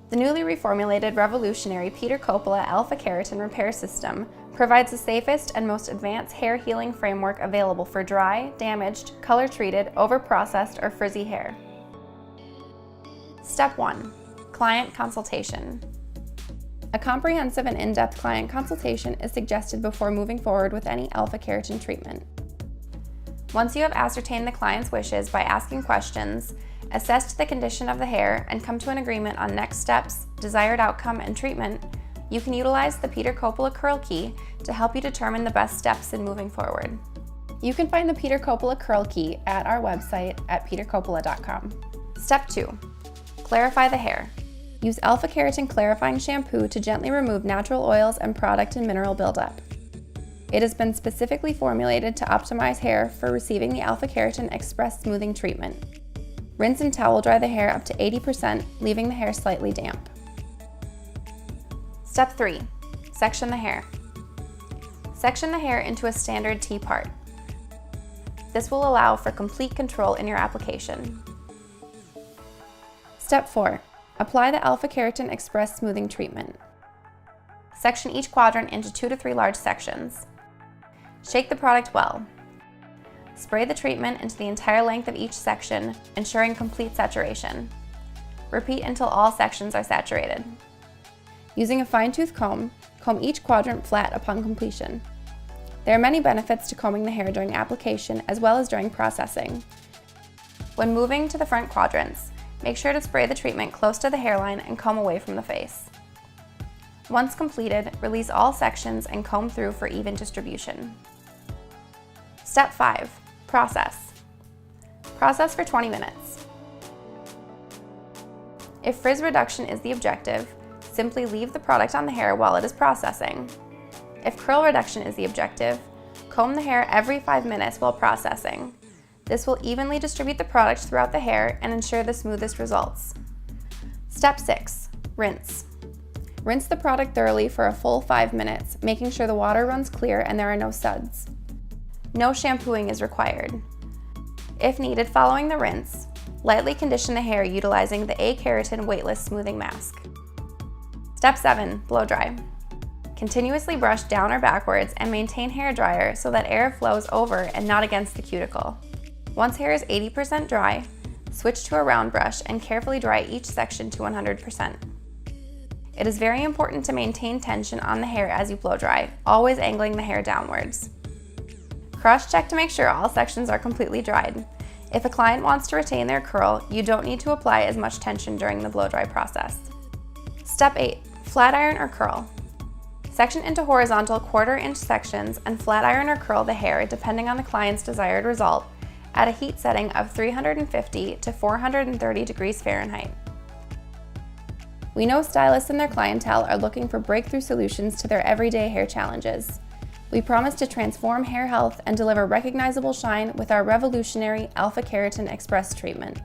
The newly reformulated revolutionary Coppola alpha-keratin repair system provides the safest and most advanced hair healing framework available for dry, damaged, color-treated, over-processed, or frizzy hair. Step 1. Client consultation. A comprehensive and in-depth client consultation is suggested before moving forward with any alpha-keratin treatment. Once you have ascertained the client's wishes by asking questions, assessed the condition of the hair, and come to an agreement on next steps, desired outcome, and treatment, you can utilize the Coppola Curl Key to help you determine the best steps in moving forward. You can find the Coppola Curl Key at our website at petercoppola.com. Step 2. Clarify the hair. Use alpha-keratin clarifying shampoo to gently remove natural oils and product and mineral buildup. It has been specifically formulated to optimize hair for receiving the alpha-keratin express smoothing treatment. Rinse and towel dry the hair up to 80%, leaving the hair slightly damp. Step 3. Section the hair. Section the hair into a standard T-part. This will allow for complete control in your application. Step 4. Apply the alpha-keratin express smoothing treatment. Section each quadrant into 2 to 3 large sections. Shake the product well. Spray the treatment into the entire length of each section, ensuring complete saturation. Repeat until all sections are saturated. Using a fine-tooth comb, comb each quadrant flat upon completion. There are many benefits to combing the hair during application as well as during processing. When moving to the front quadrants, make sure to spray the treatment close to the hairline and comb away from the face. Once completed, release all sections and comb through for even distribution. Step 5. Process. Process for 20 minutes. If frizz reduction is the objective, simply leave the product on the hair while it is processing. If curl reduction is the objective, comb the hair every 5 minutes while processing. This will evenly distribute the product throughout the hair and ensure the smoothest results. Step 6. Rinse. Rinse the product thoroughly for a full 5 minutes, making sure the water runs clear and there are no suds. No shampooing is required. If needed following the rinse, lightly condition the hair utilizing the a-Keratin weightless smoothing mask. Step 7. Blow dry. Continuously brush down or backwards and maintain hair dryer so that air flows over and not against the cuticle. Once hair is 80% dry, switch to a round brush and carefully dry each section to 100%. It is very important to maintain tension on the hair as you blow dry, always angling the hair downwards. Cross-check to make sure all sections are completely dried. If a client wants to retain their curl, you don't need to apply as much tension during the blow-dry process. Step 8. Flat iron or curl. Section into horizontal 1/4 inch sections and flat iron or curl the hair depending on the client's desired result at a heat setting of 350 to 430 degrees Fahrenheit. We know stylists and their clientele are looking for breakthrough solutions to their everyday hair challenges. We promise to transform hair health and deliver recognizable shine with our revolutionary alpha-keratin express treatment.